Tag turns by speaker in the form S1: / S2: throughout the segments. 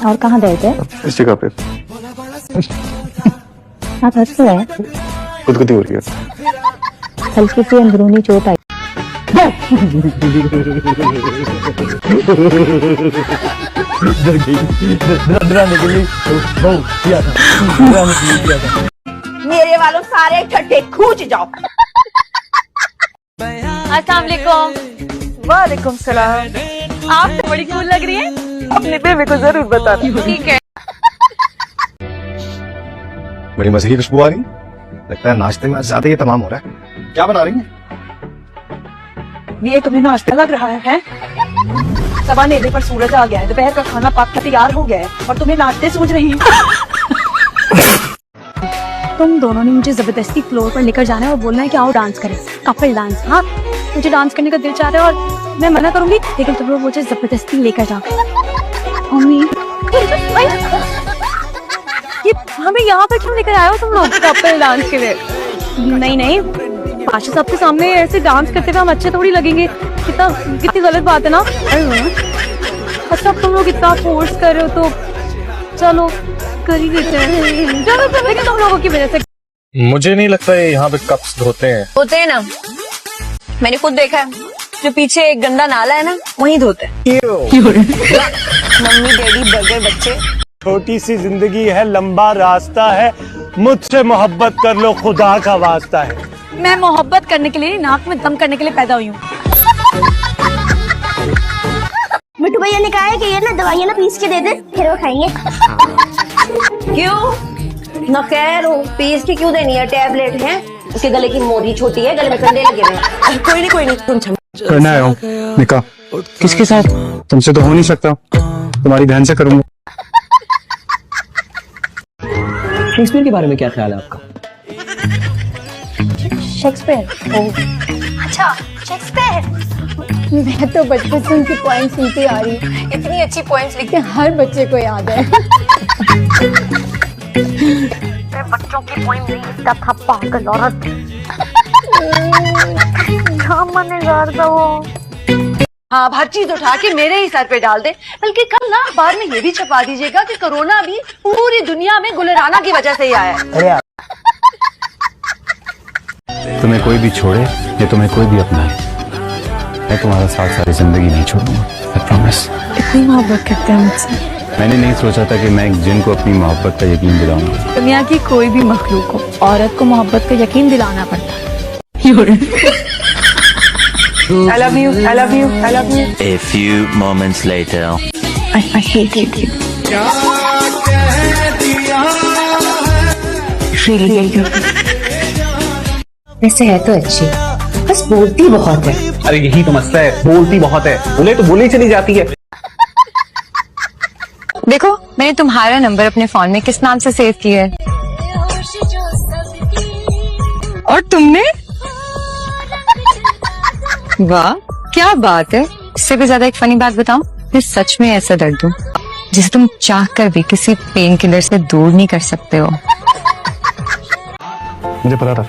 S1: और कहाँ दर्द है?
S2: इस जगह पे।
S1: आप हंस रहे हैं?
S2: खुदकुदी हो रही है।
S1: हल्की सी अंदरूनी चोट आई।
S3: मेरे वालों सारे ठट्ठे खूंच जाओ।
S4: अस्सलाम वालेकुम।
S3: वालेकुम सलाम।
S4: आप तो बड़ी कूल लग रही है।
S3: अपने बेबे को जरूर बताना।
S4: ठीक है।
S2: बड़ी मजे की खुशबू आ रही है। लगता है नाश्ते में ज्यादा ही तमाम हो रहा है। क्या बना रही है?
S3: ये तुम्हें नाश्ता लग रहा है? सवा नेले पर सूरज आ गया है, दोपहर का खाना पक तैयार हो गया है और तुम्हें नाश्ते सोच रही हो।
S1: तुम दोनों ने मुझे जबरदस्ती फ्लोर पर लेकर जाना है और बोलना है कि आओ डांस करें, कपल डांस। हाँ, मुझे डांस करने का दिल चाह रहा है और मैं मना करूंगी, लेकिन तुम लोग मुझे जबरदस्ती लेकर जाओ। मम्मी, ये हमें यहाँ पर क्यों लेकर आए हो तुम लोग कपल डांस के लिए? नहीं नहीं, पाशा साहब के सामने ऐसे डांस करते हुए हम अच्छे थोड़ी लगेंगे। कितनी गलत बात है ना। अच्छा, तुम लोग इतना फोर्स कर रहे हो तो चलो कर ही देते हैं। चलो, लेकिन तुम लोगों की वजह से।
S5: मुझे नहीं लगता ये यहाँ पे कप्स धोते हैं।
S4: होते हैं ना, मैंने खुद देखा है। जो पीछे एक गंदा नाला है ना, वहीं धोते हैं। मम्मी डैडी बर्गर बच्चे।
S6: छोटी सी जिंदगी है, लंबा रास्ता है, मुझसे मोहब्बत कर लो, खुदा का वास्ता है।
S1: मैं मोहब्बत करने के लिए, नाक में दम करने के लिए पैदा हुई हूँ।
S7: मिट्टू भैया ने कहा है कि ये ना दवाइयाँ ना पीस के दे दे, फिर वो खाएंगे।
S4: क्यों न खैर हो, पीस के क्यों देनी है? टैबलेट है, उसके गले की मोरी छोटी है, गले में कंडे लगे हुए हैं। कोई नहीं तुम
S2: करना है निकाह। किसके साथ? तुमसे तो हो नहीं सकता, तुम्हारी बहन से करूंगा।
S8: शेक्सपियर के बारे में क्या ख्याल है आपका?
S1: शेक्सपियर?
S7: अच्छा, शेक्सपियर।
S1: मैं तो बचपन से उनकी पॉइंट सुनती आ रही हूँ।
S4: इतनी अच्छी पॉइंट्स लिखते
S1: कि हर बच्चे को याद है।
S7: बच्चों की पॉइंट नहीं लिखता था, पागल औरत। था वो।
S3: हाँ, हर चीज उठा के मेरे ही सर पे डाल दे। बल्कि कल ना अखबार में ये भी छपा दीजिएगा कि कोरोना भी पूरी दुनिया में गुलराना की वजह से ही आया है।
S2: तुम्हें कोई भी छोड़े या तुम्हें कोई भी अपनाए, मैं तुम्हारा साथ सारी जिंदगी नहीं छोड़ूंगा। I promise।
S1: इतनी मोहब्बत करते हैं मुझसे।
S2: मैंने नहीं सोचा था कि मैं एक जिन को अपनी मोहब्बत का यकीन दिलाऊंगा।
S1: दुनिया की कोई भी मखलूक को औरत को मोहब्बत का यकीन दिलाना पड़ता है।
S3: I love you, I love you, I love you.
S9: A few moments later.
S1: I hate you.
S4: वैसे है तो अच्छी, बस बोलती बहुत है।
S8: अरे यही तो मसला है, बोलती बहुत है। बोले तो बोली चली जाती है।
S4: देखो, मैंने तुम्हारा नंबर अपने फोन में किस नाम से सेव किया है? और तुमने? वाह, क्या बात है। इससे भी ज्यादा एक फनी बात बताऊं, मैं सच में ऐसा दर्द हूँ जिसे तुम चाह कर भी किसी पेन किलर से दूर नहीं कर सकते हो।
S2: मुझे पता था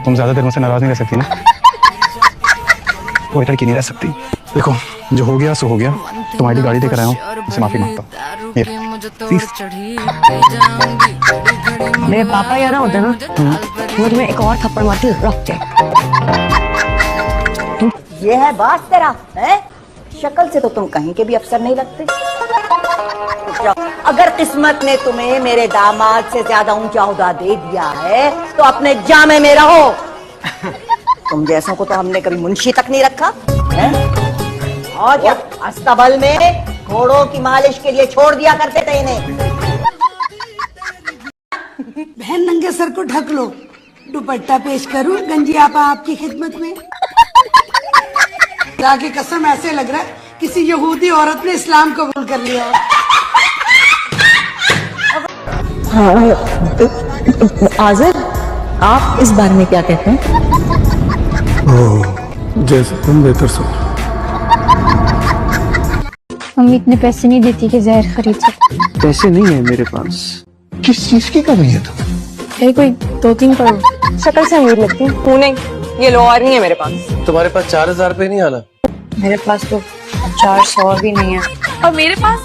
S2: तुम ज्यादा देर मुझसे नाराज नहीं रह सकती ना। कोई लड़की नहीं रह सकती। देखो, जो हो गया सो हो गया। तुम्हारी गाड़ी देकर आया हूँ, इससे माफी मांगता हूँ।
S4: मेरे पापा यार होते ना, वो तुम्हें एक और थप्पड़ मारती रखते।
S3: ये है बात तेरा है? शक्ल से तो तुम कहीं के भी अफसर नहीं लगते। अगर किस्मत ने तुम्हें मेरे दामाद से ज्यादा ऊंचा ओहदा दे दिया है तो अपने जामे में रहो। तुम जैसों को तो हमने कभी मुंशी तक नहीं रखा है? और क्या अस्तबल में घोड़ों की मालिश के लिए छोड़ दिया करते थे इन्हें।
S10: बहन, नंगे सर को ढक लो, दुपट्टा पेश करूं गंजी आपा आपकी खिदमत में। जाके कसम, ऐसे लग रहा है किसी यहूदी औरत ने इस्लाम कबूल कर लिया हो।
S1: हाँ, आज़िर, आप इस बारे में क्या कहते हैं?
S2: जैसे तुम बेहतर सो।
S1: मम्मी इतने पैसे नहीं देती कि जहर खरीद सकते।
S8: पैसे नहीं है मेरे पास।
S2: किस चीज की कमी है तुम?
S1: फिर कोई 2-3 करोड़। शक्ल से अमीर लगती है।
S4: तू नहीं, ये लो और नहीं है मेरे पास।
S8: तुम्हारे पास 4000 रुपए नहीं आना?
S4: मेरे पास तो 400 भी नहीं है। और मेरे पास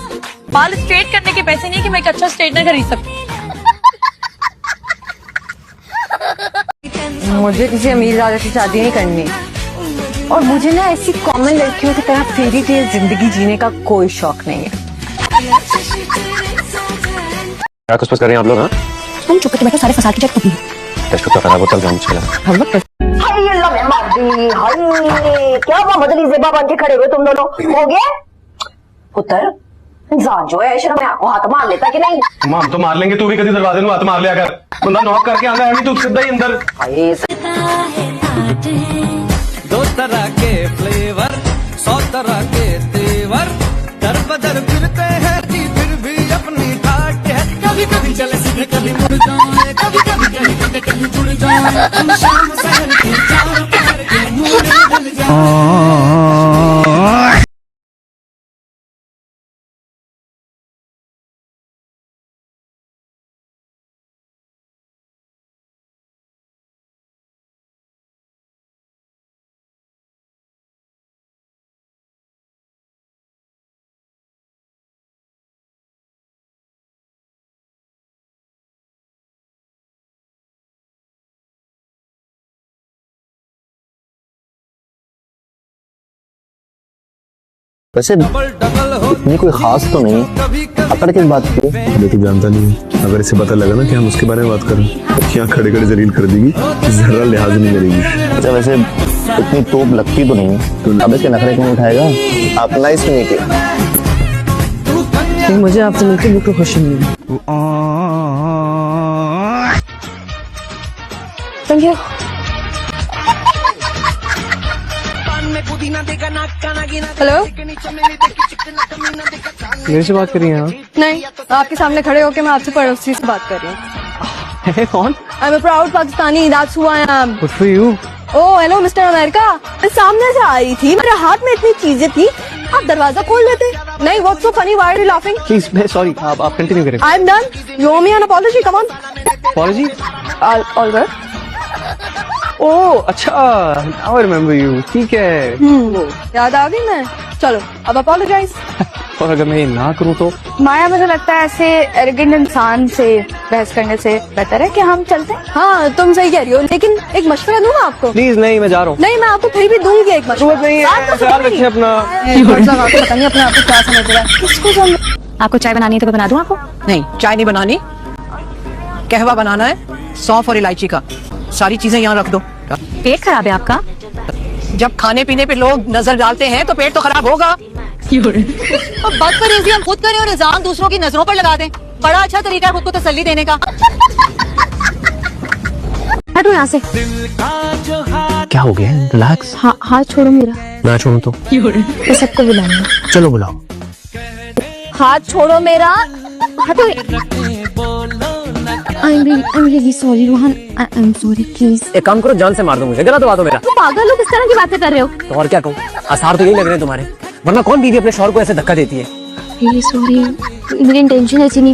S1: बाल स्ट्रेट करने के पैसे नहीं कि मैं एक अच्छा स्ट्रेटनर खरीद सकूं।
S4: मुझे किसी अमीर दादा से शादी नहीं करनी, और मुझे ना ऐसी कॉमन लड़कियों की तरह फेरी टेल जिंदगी जीने का कोई शौक नहीं है।
S8: क्या कुछ कर रहे हैं आप लोग? हाँ,
S7: तुम चुप के बैठो, सारे फसाद की चट पकी है।
S8: टेस्ट तो खराब होता है, मुझे लगा।
S3: हाय अल्लाह मैं मार दी। हाय क्या हुआ, मदनी ज़ेबा बन के खड़े हुए तुम दोनों? हो गया पुत्र? इंसान जो है शर्म को हाथ मार लेता कि नहीं?
S8: हम तो मार लेंगे, तू भी कभी दरवाजे में हाथ मार लिया कर। बंदा नॉक करके आंदा है, तू सीधा ही अंदर।
S11: दो तरह के फ्लेवर, 100 तरह के तेवर, दर बदर फिरते हैं जी, फिर भी अपनी ठाट है। कभी कभी चले सीधे, कभी मुड़ जाए, कभी कभी कहीं कहीं जुड़ जाए। हम शाम शहर के चारों पैर के मुड़ जाए।
S8: वैसे इतनी कोई खास तो नहीं, अकड़ किस बात की?
S2: मैं तो जानता नहीं, अगर इसे पता लगा ना कि हम उसके बारे में बात कर रहे हैं, यहाँ खड़े खड़े जलील कर देगी, जरा लिहाज नहीं करेगी।
S8: अच्छा वैसे इतनी तोप लगती तो नहीं, अब इसके नखरे क्यों उठाएगा? आप नाइस मीटिंग।
S4: मुझे आपसे मिलकर बिल्कुल खुशी मिली। Thank you. हेलो,
S8: मेरे से बात कर रही हैं आप?
S4: नहीं, आपके सामने खड़े होकर मैं आपसे पड़ोसी से बात कर रही हूँ।
S8: कौन?
S4: I am a proud Pakistani, that's who I am.
S8: Good for you.
S4: Oh hello mister America. मैं सामने से आ रही थी, मेरे हाथ में इतनी चीजें थी, आप दरवाजा खोल लेते। नहीं, what's so funny, why are you laughing?
S8: Please, मैं सॉरी, आप कंटिन्यू करें।
S4: I am done, you owe me an apology, come on.
S8: Apology?
S4: All right.
S8: Oh अच्छा, नाउ आई रिमेंबर यू। ठीक है,
S4: याद आ गई मैं। चलो अब अपॉलोजाइज।
S8: और अगर मैं ये ना करूँ तो?
S1: माया, मुझे लगता है ऐसे एरोगेंट इंसान से बहस करने से बेहतर है कि हम चलते हैं।
S4: हाँ तुम सही कह रही हो, लेकिन एक मशवरा दूँ आपको?
S8: प्लीज नहीं, मैं जा रहा हूँ।
S4: नहीं, मैं आपको फिर भी दूंगी एक मशवरा।
S8: नहीं है, ख्याल रखिए अपना।
S4: पता नहीं अपने आप को क्या समझ रहा है। किसको समझ?
S1: आपको चाय बनानी है तो मैं बना दूं आपको?
S12: नहीं, चाय नहीं बनानी, कहवा बनाना है, सौंफ और इलायची का। सारी चीजें यहाँ रख दो।
S1: पेट खराब है आपका?
S12: जब खाने पीने पे लोग नजर डालते हैं तो पेट तो खराब होगा।
S1: अब बदतमीजी हम खुद करें और इल्जाम दूसरों की नजरों पर लगा दें, बड़ा अच्छा तरीका है खुद को तसल्ली देने का। हटो यहाँ से।
S8: क्या हो गया? रिलैक्स।
S1: हाथ छोड़ो मेरा।
S8: ना छोड़ूं तो?
S1: मैं सबको बुलाऊंगा।
S8: चलो बुलाओ।
S1: हाथ छोड़ो मेरा, हटो। I'm really sorry Rohan, I'm sorry please।
S12: एक काम करो, जान से मार दो मुझे, गला दबा दो मेरा।
S1: तुम पागल हो, किस तरह की बातें कर रहे हो?
S12: तो और क्या कहूँ, आसार तो यही लग रहे हैं तुम्हारे, वरना कौन बीवी अपने शौहर को ऐसे धक्का देती है?
S1: Really sorry, मेरी इंटेंशन ऐसी नहीं थी।